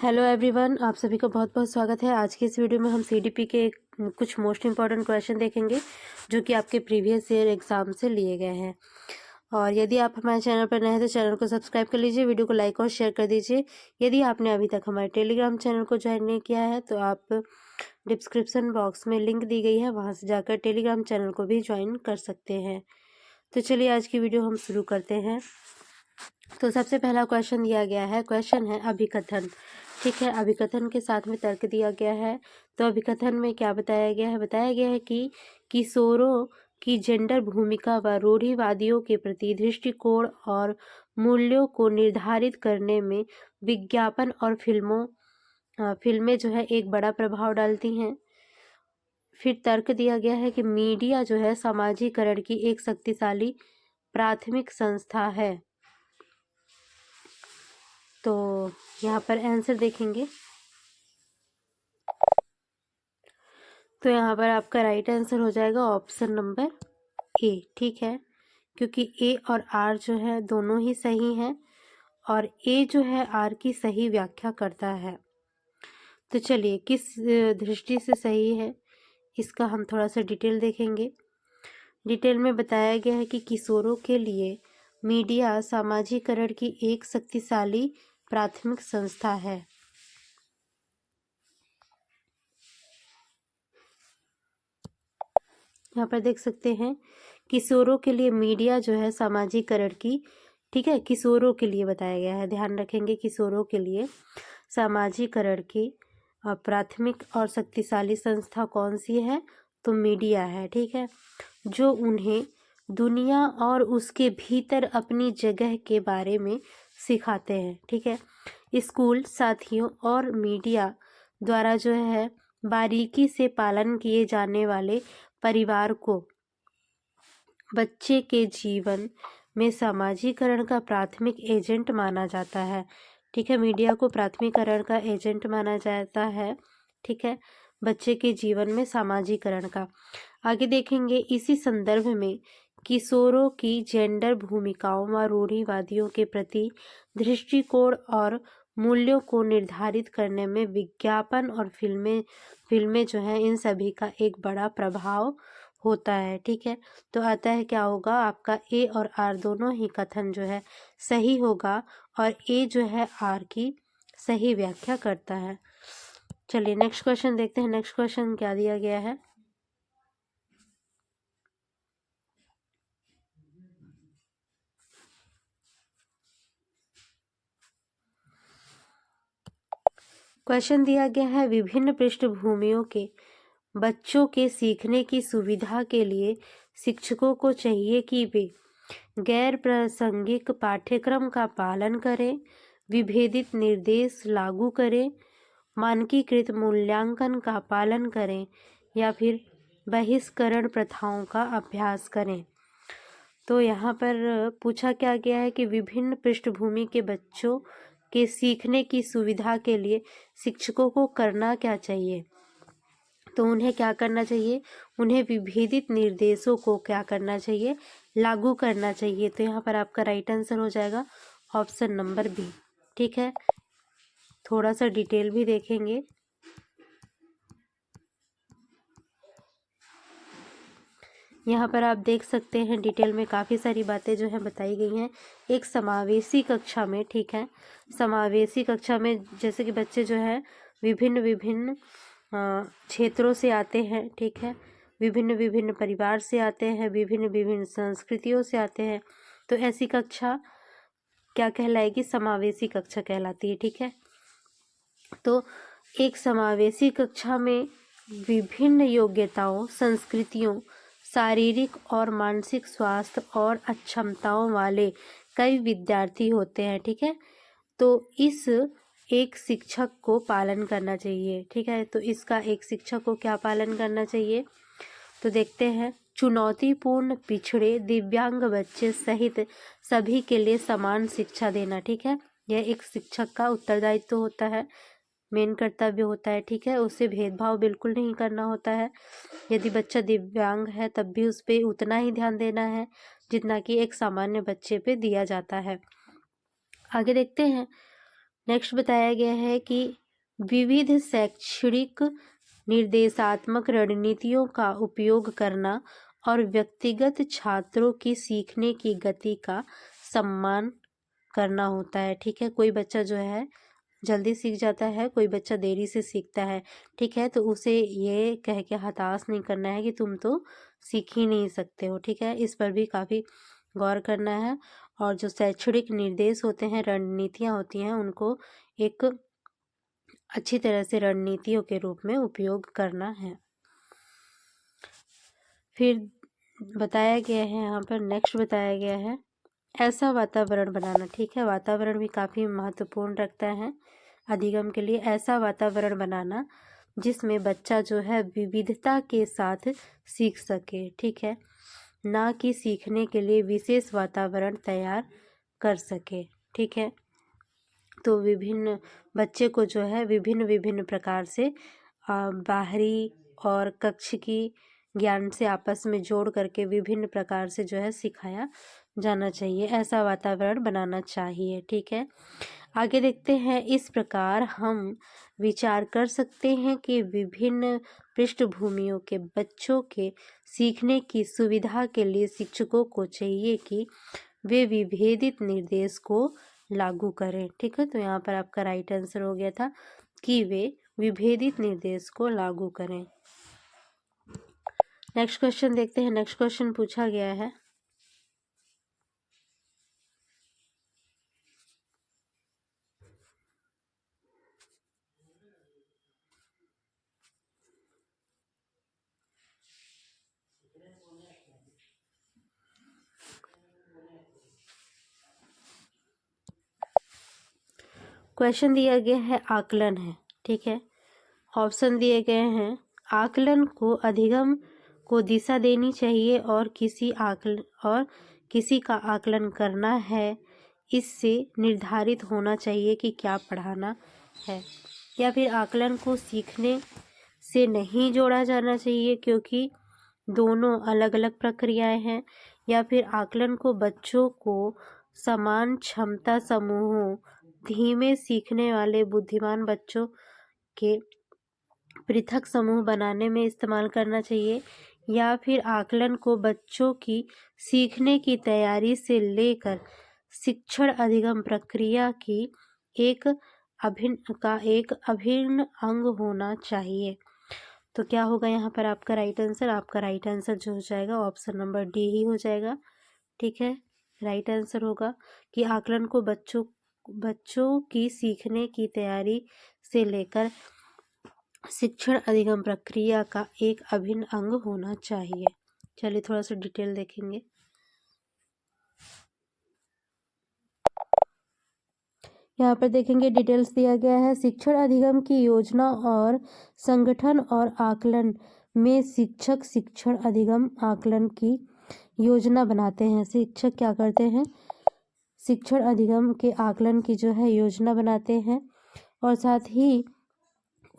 Hello everyone, आप सभी का बहुत बहुत स्वागत है। आज की इस वीडियो में हम सीडीपी के कुछ मोस्ट इम्पॉर्टेंट क्वेश्चन देखेंगे जो कि आपके प्रीवियस ईयर एग्जाम से लिए गए हैं। और यदि आप हमारे चैनल पर नए हैं तो चैनल को सब्सक्राइब कर लीजिए, वीडियो को लाइक और शेयर कर दीजिए। यदि आपने अभी तक हमारे टेलीग्राम चैनल को ज्वाइन नहीं किया है तो आप डिस्क्रिप्शन बॉक्स में लिंक दी गई है, वहाँ से जाकर टेलीग्राम चैनल को भी ज्वाइन कर सकते हैं। तो चलिए आज की वीडियो हम शुरू करते हैं। तो सबसे पहला क्वेश्चन दिया गया है, क्वेश्चन है अभिकथन। ठीक है, अभिकथन के साथ में तर्क दिया गया है। तो अभिकथन में क्या बताया गया है? बताया गया है कि किशोरों की जेंडर भूमिका व रूढ़िवादियों के प्रति दृष्टिकोण और मूल्यों को निर्धारित करने में विज्ञापन और फिल्में जो है एक बड़ा प्रभाव डालती हैं। फिर तर्क दिया गया है कि मीडिया जो है सामाजिकरण की एक शक्तिशाली प्राथमिक संस्था है। तो यहाँ पर आंसर देखेंगे तो यहाँ पर आपका राइट आंसर हो जाएगा ऑप्शन नंबर ए। ठीक है, क्योंकि ए और आर जो है दोनों ही सही हैं और ए जो है आर की सही व्याख्या करता है। तो चलिए किस दृष्टि से सही है इसका हम थोड़ा सा डिटेल देखेंगे। डिटेल में बताया गया है कि किशोरों के लिए मीडिया सामाजिकरण की एक शक्तिशाली प्राथमिक संस्था है। यहाँ पर देख सकते हैं किशोरों के लिए मीडिया जो है सामाजिकरण की, ठीक है, किशोरों के लिए बताया गया है, ध्यान रखेंगे, किशोरों के लिए सामाजिकरण की प्राथमिक और शक्तिशाली संस्था कौन सी है? तो मीडिया है। ठीक है, जो उन्हें दुनिया और उसके भीतर अपनी जगह के बारे में सिखाते हैं। ठीक है, स्कूल साथियों और मीडिया द्वारा जो है बारीकी से पालन किए जाने वाले परिवार को बच्चे के जीवन में सामाजिकरण का प्राथमिक एजेंट माना जाता है। ठीक है, मीडिया को प्राथमिकरण का एजेंट माना जाता है। ठीक है, बच्चे के जीवन में सामाजिकरण का। आगे देखेंगे इसी संदर्भ में किशोरों की जेंडर भूमिकाओं व रूढ़िवादियों के प्रति दृष्टिकोण और मूल्यों को निर्धारित करने में विज्ञापन और फिल्में जो हैं इन सभी का एक बड़ा प्रभाव होता है। ठीक है, तो आता है क्या होगा आपका ए और आर दोनों ही कथन जो है सही होगा और ए जो है आर की सही व्याख्या करता है। चलिए नेक्स्ट क्वेश्चन देखते हैं। नेक्स्ट क्वेश्चन क्या दिया गया है? क्वेश्चन दिया गया है विभिन्न पृष्ठभूमियों के बच्चों के सीखने की सुविधा के लिए शिक्षकों को चाहिए कि वे गैर प्रासंगिक पाठ्यक्रम का पालन करें, विभेदित निर्देश लागू करें, मानकीकृत मूल्यांकन का पालन करें या फिर बहिष्करण प्रथाओं का अभ्यास करें। तो यहाँ पर पूछा क्या गया है कि विभिन्न पृष्ठभूमि के बच्चों के सीखने की सुविधा के लिए शिक्षकों को करना क्या चाहिए? तो उन्हें क्या करना चाहिए? उन्हें विभेदित निर्देशों को क्या करना चाहिए? लागू करना चाहिए। तो यहाँ पर आपका राइट आंसर हो जाएगा ऑप्शन नंबर बी। ठीक है, थोड़ा सा डिटेल भी देखेंगे। यहाँ पर आप देख सकते हैं डिटेल में काफ़ी सारी बातें जो हैं बताई गई हैं एक समावेशी कक्षा में। ठीक है, समावेशी कक्षा में जैसे कि बच्चे जो है विभिन्न विभिन्न क्षेत्रों से आते हैं। ठीक है, विभिन्न विभिन्न परिवार से आते हैं, विभिन्न विभिन्न संस्कृतियों से आते हैं, तो ऐसी कक्षा क्या कहलाएगी? समावेशी कक्षा कहलाती है। ठीक है, तो एक समावेशी कक्षा में विभिन्न योग्यताओं, संस्कृतियों, शारीरिक और मानसिक स्वास्थ्य और अक्षमताओं वाले कई विद्यार्थी होते हैं। ठीक है, तो इस एक शिक्षक को पालन करना चाहिए। ठीक है, तो इसका एक शिक्षक को क्या पालन करना चाहिए? तो देखते हैं, चुनौतीपूर्ण, पिछड़े, दिव्यांग बच्चे सहित सभी के लिए समान शिक्षा देना। ठीक है, यह एक शिक्षक का उत्तरदायित्व होता है, मेन कर्तव्य होता है। ठीक है, उससे भेदभाव बिल्कुल नहीं करना होता है। यदि बच्चा दिव्यांग है तब भी उस पर उतना ही ध्यान देना है जितना कि एक सामान्य बच्चे पे दिया जाता है। आगे देखते हैं नेक्स्ट बताया गया है कि विविध शैक्षणिक निर्देशात्मक रणनीतियों का उपयोग करना और व्यक्तिगत छात्रों की सीखने की गति का सम्मान करना होता है। ठीक है, कोई बच्चा जो है जल्दी सीख जाता है, कोई बच्चा देरी से सीखता है। ठीक है, तो उसे ये कह के हताश नहीं करना है कि तुम तो सीख ही नहीं सकते हो। ठीक है, इस पर भी काफ़ी गौर करना है। और जो शैक्षणिक निर्देश होते हैं, रणनीतियाँ होती हैं, उनको एक अच्छी तरह से रणनीतियों के रूप में उपयोग करना है। फिर बताया गया है यहाँ पर, नेक्स्ट बताया गया है ऐसा वातावरण बनाना। ठीक है, वातावरण भी काफ़ी महत्वपूर्ण रखता है अधिगम के लिए। ऐसा वातावरण बनाना जिसमें बच्चा जो है विविधता के साथ सीख सके। ठीक है, ना कि सीखने के लिए विशेष वातावरण तैयार कर सके। ठीक है, तो विभिन्न बच्चे को जो है विभिन्न विभिन्न प्रकार से बाहरी और कक्ष की ज्ञान से आपस में जोड़ करके विभिन्न प्रकार से जो है सिखाया जाना चाहिए, ऐसा वातावरण बनाना चाहिए। ठीक है, आगे देखते हैं। इस प्रकार हम विचार कर सकते हैं कि विभिन्न पृष्ठभूमियों के बच्चों के सीखने की सुविधा के लिए शिक्षकों को चाहिए कि वे विभेदित निर्देश को लागू करें। ठीक है, तो यहाँ पर आपका राइट आंसर हो गया था कि वे विभेदित निर्देश को लागू करें। नेक्स्ट क्वेश्चन देखते हैं। नेक्स्ट क्वेश्चन पूछा गया है, क्वेश्चन दिया गया है आकलन है। ठीक है, ऑप्शन दिए गए हैं। आकलन को अधिगम को दिशा देनी चाहिए और किसी का आकलन करना है। इससे निर्धारित होना चाहिए कि क्या पढ़ाना है। या फिर आकलन को सीखने से नहीं जोड़ा जाना चाहिए क्योंकि दोनों अलग अलग प्रक्रियाएं हैं। या फिर आकलन को बच्चों को समान क्षमता समूहों, धीमे सीखने वाले बुद्धिमान बच्चों के पृथक समूह बनाने में इस्तेमाल करना चाहिए। या फिर आकलन को बच्चों की सीखने की तैयारी से लेकर शिक्षण अधिगम प्रक्रिया की एक अभिन्न अंग होना चाहिए। तो क्या होगा यहाँ पर आपका राइट आंसर? आपका राइट आंसर जो हो जाएगा ऑप्शन नंबर डी ही हो जाएगा। ठीक है, राइट आंसर होगा कि आकलन को बच्चों की सीखने की तैयारी से लेकर शिक्षण अधिगम प्रक्रिया का एक अभिन्न अंग होना चाहिए। चलिए थोड़ा सा डिटेल देखेंगे। यहाँ पर देखेंगे डिटेल्स दिया गया है। शिक्षण अधिगम की योजना और संगठन और आकलन में शिक्षक शिक्षण अधिगम आकलन की योजना बनाते हैं। शिक्षक क्या करते हैं? शिक्षण अधिगम के आकलन की जो है योजना बनाते हैं और साथ ही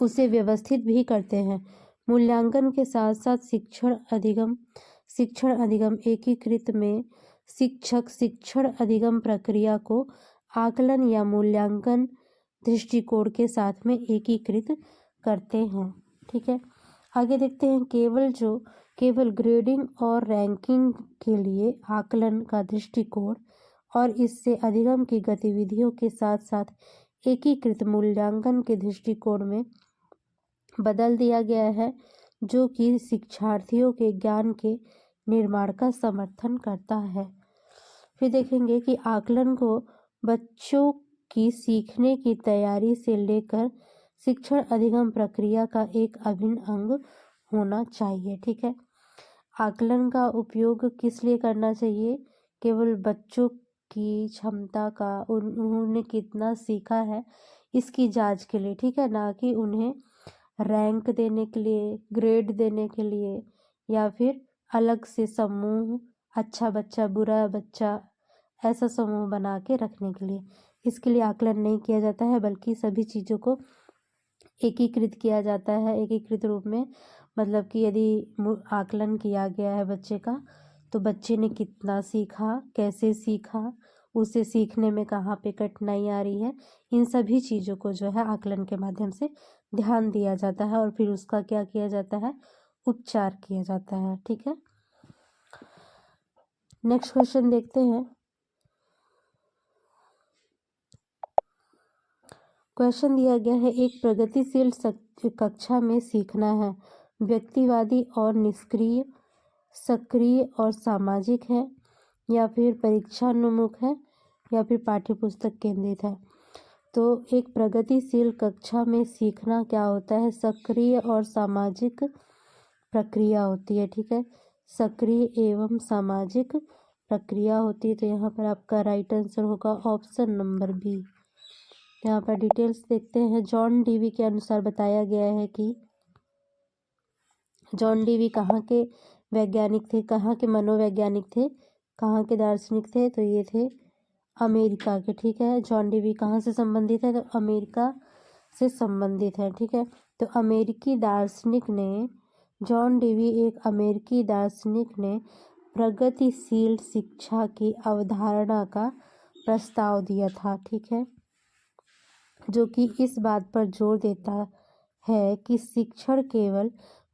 उसे व्यवस्थित भी करते हैं। मूल्यांकन के साथ साथ शिक्षण अधिगम एकीकृत में शिक्षक शिक्षण अधिगम प्रक्रिया को आकलन या मूल्यांकन दृष्टिकोण के साथ में एकीकृत करते हैं। ठीक है, आगे देखते हैं। केवल ग्रेडिंग और रैंकिंग के लिए आकलन का दृष्टिकोण और इससे अधिगम की गतिविधियों के साथ साथ एकीकृत मूल्यांकन के दृष्टिकोण में बदल दिया गया है, जो कि शिक्षार्थियों के ज्ञान के निर्माण का समर्थन करता है। फिर देखेंगे कि आकलन को बच्चों की सीखने की तैयारी से लेकर शिक्षण अधिगम प्रक्रिया का एक अभिन्न अंग होना चाहिए। ठीक है, आकलन का उपयोग किस लिए करना चाहिए? केवल बच्चों की क्षमता का, उन्होंने कितना सीखा है, इसकी जांच के लिए। ठीक है, ना कि उन्हें रैंक देने के लिए, ग्रेड देने के लिए, या फिर अलग से समूह, अच्छा बच्चा बुरा बच्चा, ऐसा समूह बना के रखने के लिए। इसके लिए आकलन नहीं किया जाता है, बल्कि सभी चीज़ों को एकीकृत किया जाता है। एकीकृत रूप में मतलब कि यदि आकलन किया गया है बच्चे का, तो बच्चे ने कितना सीखा, कैसे सीखा, उसे सीखने में कहाँ पे कठिनाई आ रही है, इन सभी चीज़ों को जो है आकलन के माध्यम से ध्यान दिया जाता है और फिर उसका क्या किया जाता है, उपचार किया जाता है। ठीक है, नेक्स्ट क्वेश्चन देखते हैं। क्वेश्चन दिया गया है, एक प्रगतिशील कक्षा में सीखना है व्यक्तिवादी और निष्क्रिय, सक्रिय और सामाजिक है, या फिर परीक्षान्मुख है, या फिर पाठ्यपुस्तक केंद्रित है। तो एक प्रगतिशील कक्षा में सीखना क्या होता है, सक्रिय और सामाजिक प्रक्रिया होती है। ठीक है, सक्रिय एवं सामाजिक प्रक्रिया होती है। तो यहाँ पर आपका राइट आंसर होगा ऑप्शन नंबर बी। यहाँ पर डिटेल्स देखते हैं। जॉन डीवी के अनुसार बताया गया है कि जॉन डीवी कहाँ के वैज्ञानिक थे, कहाँ के मनोवैज्ञानिक थे, कहाँ के दार्शनिक थे, तो ये थे अमेरिका के। ठीक है, जॉन डीवी कहाँ से संबंधित है, तो अमेरिका से संबंधित है। ठीक है, तो अमेरिकी दार्शनिक ने, जॉन डीवी एक अमेरिकी दार्शनिक ने प्रगतिशील शिक्षा की अवधारणा का प्रस्ताव दिया था। ठीक है, जो कि इस बात पर जोर देता है कि शिक्षण केवल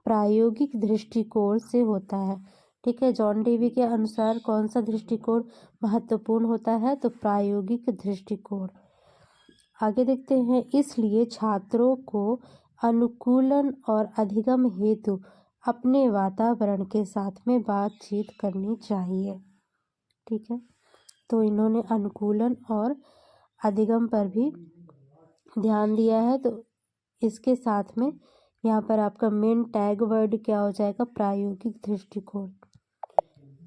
प्रायोगिक दृष्टिकोण से होता है। ठीक है, जॉन डीवी के अनुसार कौन सा दृष्टिकोण महत्वपूर्ण होता है, तो प्रायोगिक दृष्टिकोण। आगे देखते हैं। इसलिए छात्रों को अनुकूलन और अधिगम हेतु अपने वातावरण के साथ में बातचीत करनी चाहिए। ठीक है, तो इन्होंने अनुकूलन और अधिगम पर भी ध्यान दिया है। तो इसके साथ में यहाँ पर आपका मेन टैग वर्ड क्या हो जाएगा, प्रायोगिक दृष्टिकोण।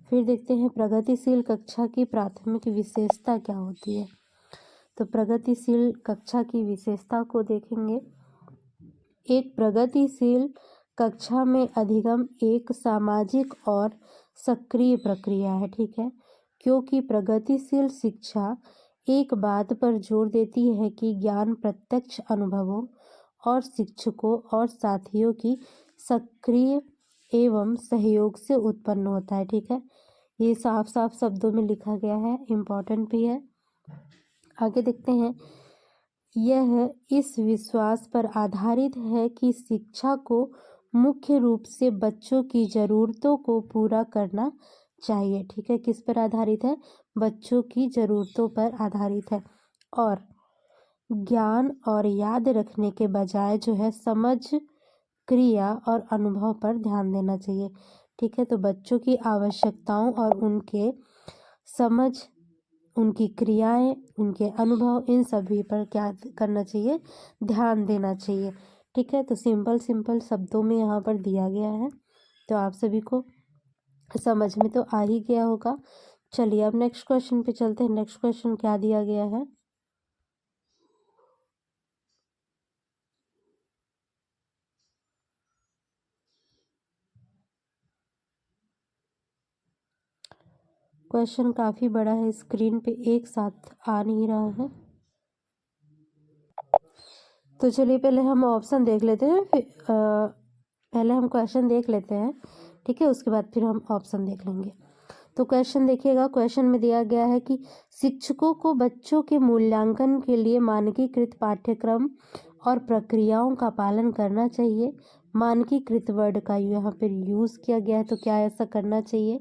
फिर देखते हैं प्रगतिशील कक्षा की प्राथमिक विशेषता क्या होती है। तो प्रगतिशील कक्षा की विशेषता को देखेंगे। एक प्रगतिशील कक्षा में अधिगम एक सामाजिक और सक्रिय प्रक्रिया है। ठीक है, क्योंकि प्रगतिशील शिक्षा एक बात पर जोर देती है कि ज्ञान प्रत्यक्ष अनुभवों और शिक्षकों और साथियों की सक्रिय एवं सहयोग से उत्पन्न होता है। ठीक है, ये साफ साफ शब्दों में लिखा गया है, इम्पोर्टेंट भी है। आगे देखते हैं। यह इस विश्वास पर आधारित है कि शिक्षा को मुख्य रूप से बच्चों की ज़रूरतों को पूरा करना चाहिए। ठीक है, किस पर आधारित है, बच्चों की ज़रूरतों पर आधारित है, और ज्ञान और याद रखने के बजाय जो है समझ, क्रिया और अनुभव पर ध्यान देना चाहिए। ठीक है, तो बच्चों की आवश्यकताओं और उनके समझ, उनकी क्रियाएं, उनके अनुभव, इन सभी पर क्या करना चाहिए, ध्यान देना चाहिए। ठीक है, तो सिंपल शब्दों में यहाँ पर दिया गया है, तो आप सभी को समझ में तो आ ही गया होगा। चलिए अब नेक्स्ट क्वेश्चन पे चलते हैं। नेक्स्ट क्वेश्चन क्या दिया गया है। क्वेश्चन काफ़ी बड़ा है, स्क्रीन पे एक साथ आ नहीं रहा है, तो चलिए पहले हम ऑप्शन देख लेते हैं, फिर पहले हम क्वेश्चन देख लेते हैं। ठीक है, उसके बाद फिर हम ऑप्शन देख लेंगे। तो क्वेश्चन देखिएगा। क्वेश्चन में दिया गया है कि शिक्षकों को बच्चों के मूल्यांकन के लिए मानकीकृत पाठ्यक्रम और प्रक्रियाओं का पालन करना चाहिए। मानकीकृत वर्ड का यहाँ पर यूज़ किया गया है, तो क्या ऐसा करना चाहिए।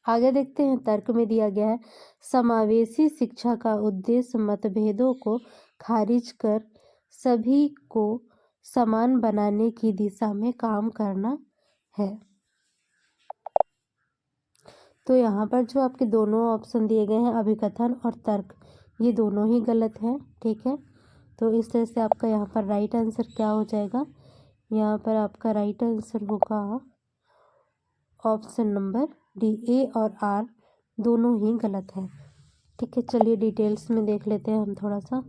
आगे देखते हैं। तर्क में दिया गया है, समावेशी शिक्षा का उद्देश्य मतभेदों को खारिज कर सभी को समान बनाने की दिशा में काम करना है। तो यहाँ पर जो आपके दोनों ऑप्शन दिए गए हैं, अभिकथन और तर्क, ये दोनों ही गलत हैं। ठीक है, तो इस तरह से आपका यहाँ पर राइट आंसर क्या हो जाएगा, यहाँ पर आपका राइट आंसर होगा ऑप्शन नंबर डी। ए और आर दोनों ही गलत है। ठीक है, चलिए डिटेल्स में देख लेते हैं हम थोड़ा सा।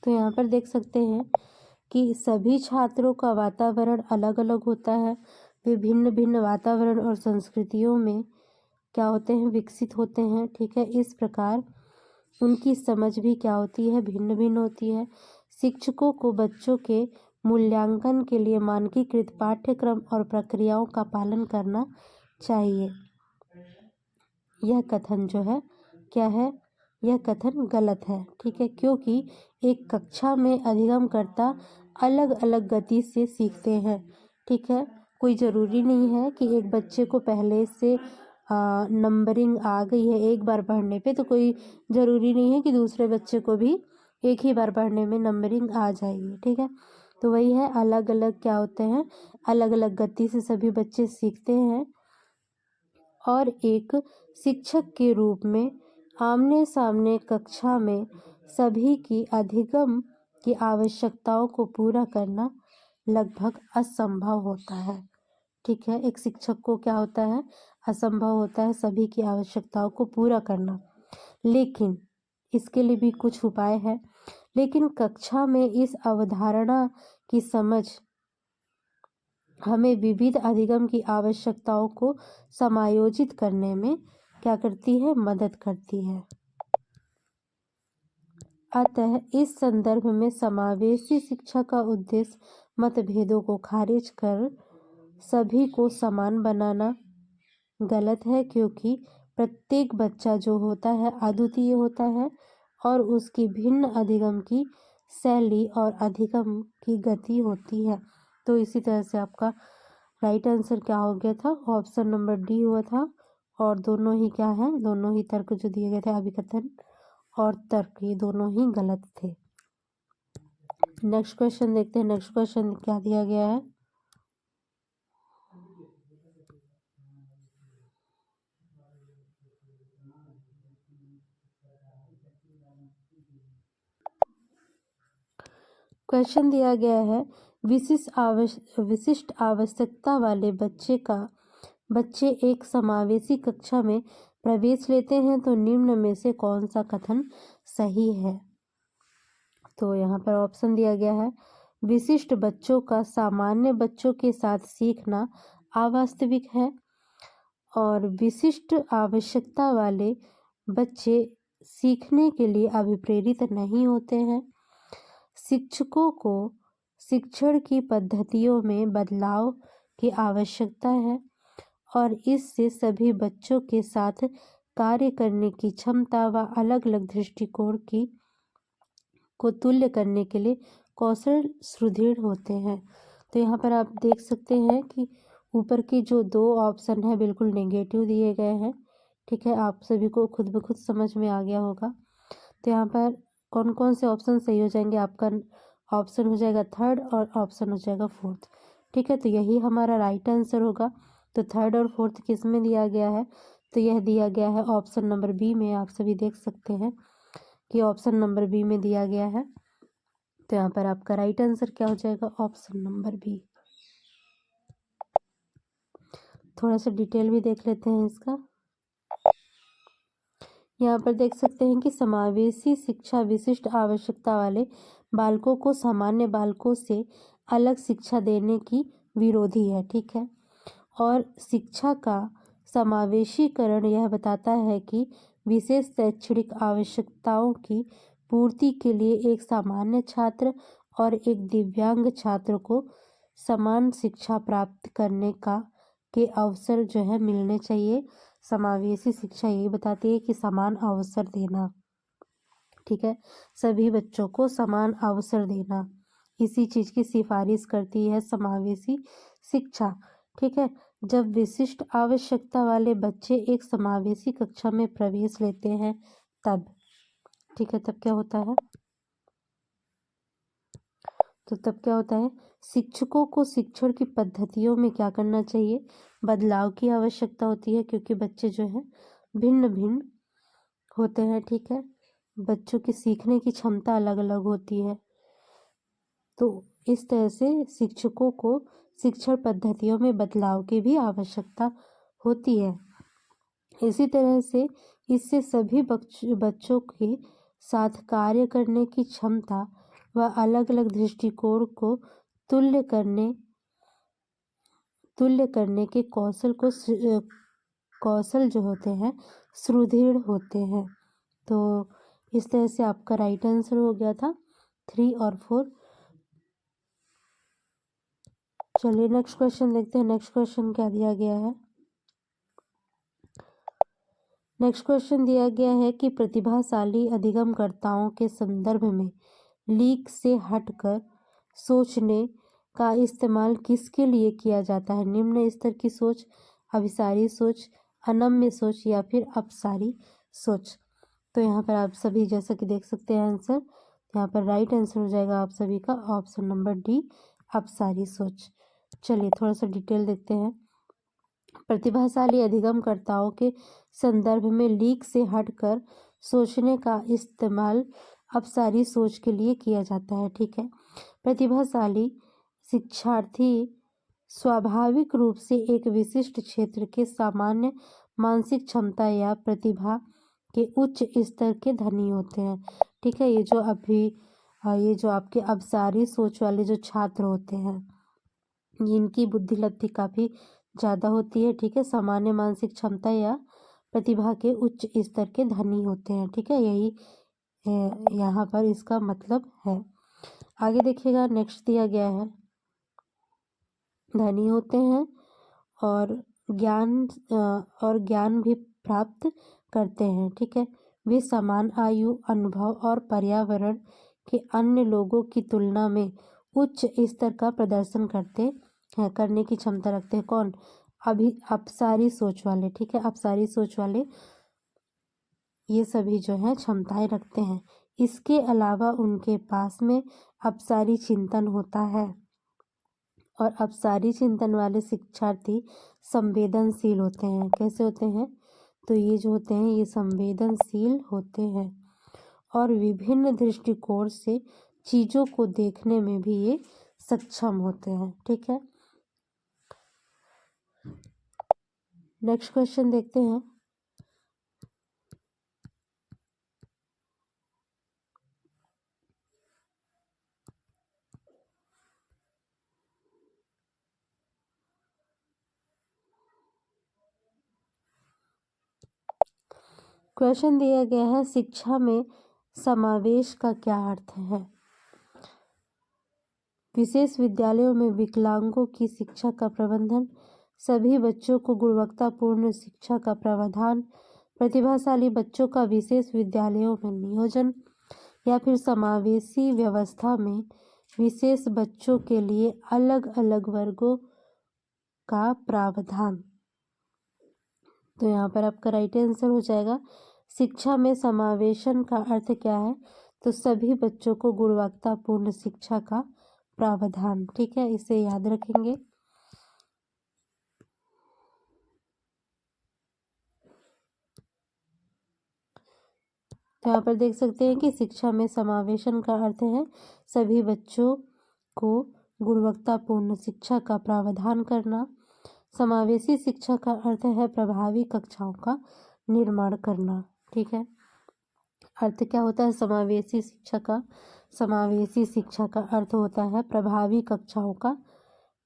तो यहाँ पर देख सकते हैं कि सभी छात्रों का वातावरण अलग अलग होता है। वे भिन्न भिन्न वातावरण और संस्कृतियों में क्या होते हैं, विकसित होते हैं। ठीक है, इस प्रकार उनकी समझ भी क्या होती है, भिन्न भिन्न होती है। शिक्षकों को बच्चों के मूल्यांकन के लिए मानकीकृत पाठ्यक्रम और प्रक्रियाओं का पालन करना चाहिए। यह कथन जो है क्या है, यह कथन गलत है। ठीक है, क्योंकि एक कक्षा में अधिगमकर्ता अलग अलग गति से सीखते हैं। ठीक है, कोई ज़रूरी नहीं है कि एक बच्चे को पहले से नंबरिंग आ गई है एक बार पढ़ने पे, तो कोई ज़रूरी नहीं है कि दूसरे बच्चे को भी एक ही बार पढ़ने में नंबरिंग आ जाएगी। ठीक है, तो वही है, अलग अलग क्या होते हैं, अलग अलग गति से सभी बच्चे सीखते हैं। और एक शिक्षक के रूप में आमने सामने कक्षा में सभी की अधिगम की आवश्यकताओं को पूरा करना लगभग असंभव होता है। ठीक है, एक शिक्षक को क्या होता है, असंभव होता है सभी की आवश्यकताओं को पूरा करना। लेकिन इसके लिए भी कुछ उपाय है। लेकिन कक्षा में इस अवधारणा की समझ हमें विविध अधिगम की आवश्यकताओं को समायोजित करने में क्या करती है, मदद करती है। अतः इस संदर्भ में समावेशी शिक्षा का उद्देश्य मतभेदों को खारिज कर सभी को समान बनाना गलत है, क्योंकि प्रत्येक बच्चा जो होता है अद्वितीय होता है और उसकी भिन्न अधिगम की शैली और अधिगम की गति होती है। तो इसी तरह से आपका राइट आंसर क्या हो गया था, ऑप्शन नंबर डी हुआ था। और दोनों ही क्या है, दोनों ही तर्क जो दिए गए थे अभिकथन और तर्क, ये दोनों ही गलत थे। नेक्स्ट क्वेश्चन देखते हैं। नेक्स्ट क्वेश्चन क्या दिया गया है, क्वेश्चन दिया गया है विशिष्ट आवश्यकता वाले बच्चे एक समावेशी कक्षा में प्रवेश लेते हैं, तो निम्न में से कौन सा कथन सही है। तो यहाँ पर ऑप्शन दिया गया है, विशिष्ट बच्चों का सामान्य बच्चों के साथ सीखना अवास्तविक है, और विशिष्ट आवश्यकता वाले बच्चे सीखने के लिए अभिप्रेरित नहीं होते हैं। शिक्षकों को शिक्षण की पद्धतियों में बदलाव की आवश्यकता है और इससे सभी बच्चों के साथ कार्य करने की क्षमता व अलग अलग दृष्टिकोण को तुल्य करने के लिए कौशल सुदृढ़ होते हैं। तो यहाँ पर आप देख सकते हैं कि ऊपर के जो दो ऑप्शन है बिल्कुल नेगेटिव दिए गए हैं। ठीक है, आप सभी को खुद ब खुद समझ में आ गया होगा। तो यहाँ पर कौन कौन से ऑप्शन सही हो जाएंगे, आपका ऑप्शन हो जाएगा थर्ड और ऑप्शन हो जाएगा फोर्थ। ठीक है, तो यही हमारा राइट आंसर होगा। तो थर्ड और फोर्थ किस में दिया गया है, तो यह दिया गया है ऑप्शन नंबर बी में। आप सभी देख सकते हैं कि ऑप्शन नंबर बी में दिया गया है। तो यहाँ पर आपका राइट आंसर क्या हो जाएगा, ऑप्शन नंबर बी। थोड़ा सा डिटेल भी देख लेते हैं इसका। यहाँ पर देख सकते हैं कि समावेशी शिक्षा विशिष्ट आवश्यकता वाले बालकों को सामान्य बालकों से अलग शिक्षा देने की विरोधी है। ठीक है, और शिक्षा का समावेशीकरण यह बताता है कि विशेष शैक्षणिक आवश्यकताओं की पूर्ति के लिए एक सामान्य छात्र और एक दिव्यांग छात्र को समान शिक्षा प्राप्त करने के अवसर जो है मिलने चाहिए। समावेशी शिक्षा यही बताती है कि समान अवसर देना। ठीक है, सभी बच्चों को समान अवसर देना, इसी चीज की सिफारिश करती है समावेशी शिक्षा। ठीक है, जब विशिष्ट आवश्यकता वाले बच्चे एक समावेशी कक्षा में प्रवेश लेते हैं तब, ठीक है, तब क्या होता है, तो तब क्या होता है, शिक्षकों को शिक्षण की पद्धतियों में क्या करना चाहिए, बदलाव की आवश्यकता होती है, क्योंकि बच्चे जो है भिन्न भिन्न होते हैं। ठीक है, बच्चों की सीखने की क्षमता अलग अलग होती है, तो इस तरह से शिक्षकों को शिक्षण पद्धतियों में बदलाव की भी आवश्यकता होती है। इसी तरह से इससे सभी बच्चों के साथ कार्य करने की क्षमता व अलग अलग दृष्टिकोण को तुल्य करने के कौशल जो होते हैं सुदृढ़ होते हैं। तो इस तरह से आपका राइट आंसर हो गया था 3 और 4। चलिए नेक्स्ट क्वेश्चन देखते हैं। नेक्स्ट क्वेश्चन क्या दिया गया है। नेक्स्ट क्वेश्चन दिया गया है कि प्रतिभाशाली अधिगमकर्ताओं के संदर्भ में लीक से हटकर सोचने का इस्तेमाल किसके लिए किया जाता है। निम्न स्तर की सोच, अभिसारी सोच, अनम्य सोच या फिर अपसारी सोच। तो यहाँ पर आप सभी जैसा कि देख सकते हैं आंसर, यहाँ पर राइट आंसर हो जाएगा आप सभी का ऑप्शन नंबर डी, अपसारी सोच। चलिए थोड़ा सा डिटेल देखते हैं। प्रतिभाशाली अधिगमकर्ताओं के संदर्भ में लीक से हटकर सोचने का इस्तेमाल अपसारी सोच के लिए किया जाता है। ठीक है, प्रतिभाशाली शिक्षार्थी स्वाभाविक रूप से एक विशिष्ट क्षेत्र के सामान्य मानसिक क्षमता या प्रतिभा के उच्च स्तर के धनी होते हैं। ठीक है, ये जो आपके अपसारी सोच वाले जो छात्र होते हैं, इनकी बुद्धि लब्धि काफ़ी ज़्यादा होती है। ठीक है, सामान्य मानसिक क्षमता या प्रतिभा के उच्च स्तर के धनी होते हैं। ठीक है, यही यहाँ पर इसका मतलब है। आगे देखिएगा, नेक्स्ट दिया गया है धनी होते हैं और ज्ञान भी प्राप्त करते हैं। ठीक है, वे समान आयु, अनुभव और पर्यावरण के अन्य लोगों की तुलना में उच्च स्तर का प्रदर्शन करने की क्षमता रखते हैं। कौन? अपसारी सोच वाले। ठीक है, अपसारी सोच वाले ये सभी जो है क्षमताएं रखते हैं। इसके अलावा उनके पास में अपसारी चिंतन होता है और अपसारी चिंतन वाले शिक्षार्थी संवेदनशील होते हैं। कैसे होते हैं? तो ये जो होते हैं ये संवेदनशील होते हैं और विभिन्न दृष्टिकोण से चीज़ों को देखने में भी ये सक्षम होते हैं। ठीक है, नेक्स्ट क्वेश्चन देखते हैं। क्वेश्चन दिया गया है, शिक्षा में समावेश का क्या अर्थ है। विशेष विद्यालयों में विकलांगों की शिक्षा का प्रबंधन, सभी बच्चों को गुणवत्तापूर्ण शिक्षा का प्रावधान, प्रतिभाशाली बच्चों का विशेष विद्यालयों में नियोजन या फिर समावेशी व्यवस्था में विशेष बच्चों के लिए अलग अलग वर्गों का प्रावधान। तो यहाँ पर आपका राइट आंसर हो जाएगा, शिक्षा में समावेशन का अर्थ क्या है। तो सभी बच्चों को गुणवत्तापूर्ण शिक्षा का प्रावधान। ठीक है, इसे याद रखेंगे। तो यहाँ पर देख सकते हैं कि शिक्षा में समावेशन का अर्थ है सभी बच्चों को गुणवत्तापूर्ण शिक्षा का प्रावधान करना। समावेशी शिक्षा का अर्थ है प्रभावी कक्षाओं का निर्माण करना। ठीक है, अर्थ क्या होता है समावेशी शिक्षा का? समावेशी शिक्षा का अर्थ होता है प्रभावी कक्षाओं का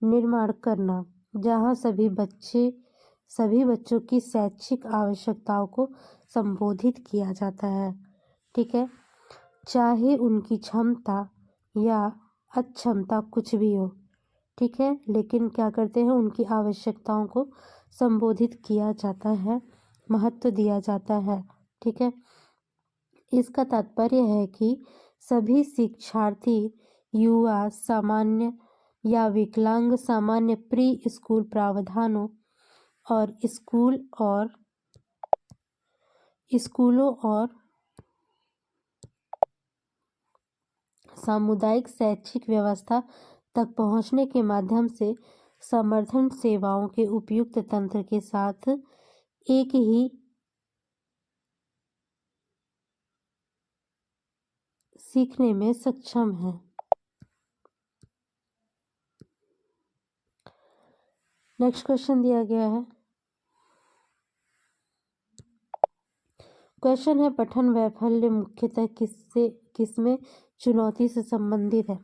निर्माण करना, जहाँ सभी बच्चों की शैक्षिक आवश्यकताओं को संबोधित किया जाता है। ठीक है, चाहे उनकी क्षमता या अक्षमता कुछ भी हो। ठीक है, लेकिन क्या करते हैं, उनकी आवश्यकताओं को संबोधित किया जाता है, महत्व दिया जाता है। ठीक है, इसका तात्पर्य है कि सभी शिक्षार्थी, युवा, सामान्य या विकलांग सामान्य प्री स्कूल प्रावधानों और स्कूलों और सामुदायिक शैक्षिक व्यवस्था तक पहुंचने के माध्यम से समर्थन सेवाओं के उपयुक्त तंत्र के साथ एक ही सीखने में सक्षम है। नेक्स्ट क्वेश्चन दिया गया है। क्वेश्चन है, पठन वैफल्य मुख्यतः किसमें चुनौती से संबंधित है।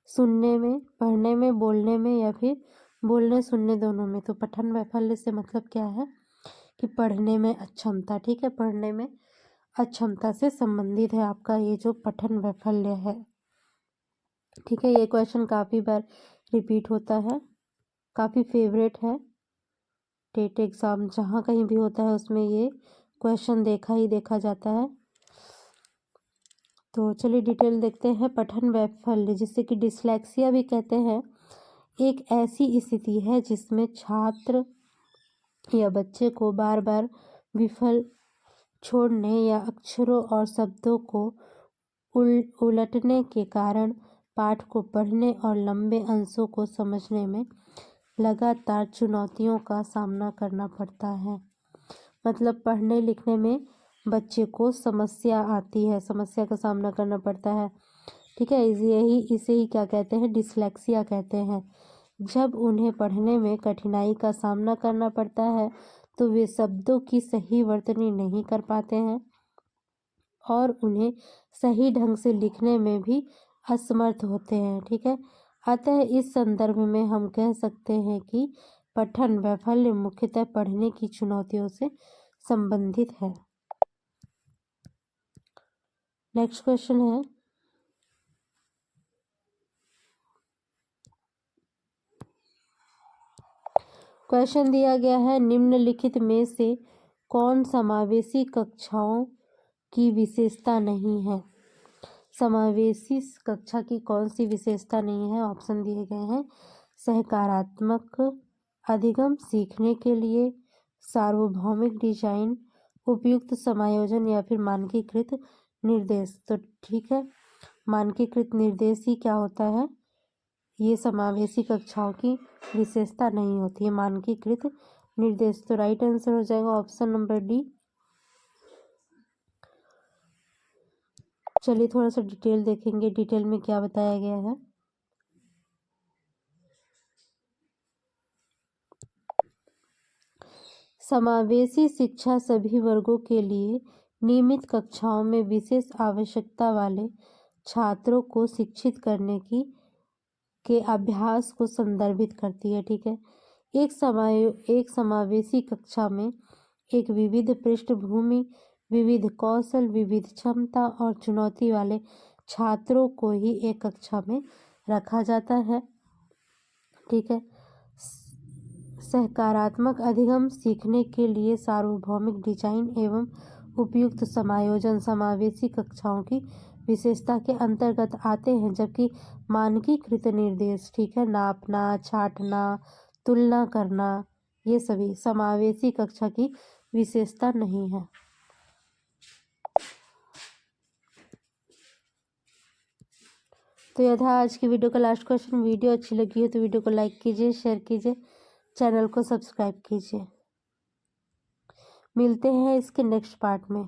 सुनने में, पढ़ने में, बोलने में या फिर बोलने सुनने दोनों में। तो पठन वैफल्य से मतलब क्या है कि पढ़ने में अक्षमता। ठीक है, पढ़ने में अक्षमता से संबंधित है आपका ये जो पठन वैफल्य है। ठीक है, ये क्वेश्चन काफ़ी बार रिपीट होता है। काफ़ी फेवरेट है। टेट एग्ज़ाम जहाँ कहीं भी होता है उसमें ये क्वेश्चन देखा ही देखा जाता है। तो चलिए डिटेल देखते हैं। पठन वैफल्य, जिसे कि डिसलेक्सिया भी कहते हैं, एक ऐसी स्थिति है जिसमें छात्र या बच्चे को बार बार विफल छोड़ने या अक्षरों और शब्दों को उलटने के कारण पाठ को पढ़ने और लंबे अंशों को समझने में लगातार चुनौतियों का सामना करना पड़ता है। मतलब पढ़ने लिखने में बच्चे को समस्या आती है, समस्या का सामना करना पड़ता है। ठीक है, इसे ही क्या कहते हैं, डिसलेक्सिया कहते हैं। जब उन्हें पढ़ने में कठिनाई का सामना करना पड़ता है तो वे शब्दों की सही वर्तनी नहीं कर पाते हैं और उन्हें सही ढंग से लिखने में भी असमर्थ होते हैं। ठीक है, अतः इस संदर्भ में हम कह सकते हैं कि पठन वैफल्य मुख्यतः पढ़ने की चुनौतियों से संबंधित है। नेक्स्ट क्वेश्चन है, क्वेश्चन दिया गया है, निम्नलिखित में से कौन समावेशी कक्षाओं की विशेषता नहीं है। समावेशी कक्षा की कौन सी विशेषता नहीं है? ऑप्शन दिए गए हैं, सहकारात्मक अधिगम, सीखने के लिए, सार्वभौमिक डिजाइन, उपयुक्त समायोजन या फिर मानकीकृत निर्देश। तो ठीक है, मानकीकृत निर्देश ही क्या होता है, ये समावेशी कक्षाओं की विशेषता नहीं होती है, मानकीकृत निर्देश। तो राइट आंसर हो जाएगा ऑप्शन नंबर डी। चलिए थोड़ा सा डिटेल देखेंगे, डिटेल में क्या बताया गया है। समावेशी शिक्षा सभी वर्गों के लिए नियमित कक्षाओं में विशेष आवश्यकता वाले छात्रों को शिक्षित करने के अभ्यास को संदर्भित करती है। ठीक है, एक समावेशी कक्षा में एक विविध पृष्ठभूमि, विविध कौशल, विविध क्षमता और चुनौती वाले छात्रों को ही एक कक्षा में रखा जाता है। ठीक है, सहकारात्मक अधिगम, सीखने के लिए, सार्वभौमिक डिजाइन एवं उपयुक्त समायोजन समावेशी कक्षाओं की विशेषता के अंतर्गत आते हैं, जबकि मानकीकृत निर्देश, ठीक है, नापना, छांटना, तुलना करना, ये सभी समावेशी कक्षा की विशेषता नहीं है। तो यह था आज की वीडियो का लास्ट क्वेश्चन। वीडियो अच्छी लगी हो तो वीडियो को लाइक कीजिए, शेयर कीजिए, चैनल को सब्सक्राइब कीजिए। मिलते हैं इसके नेक्स्ट पार्ट में।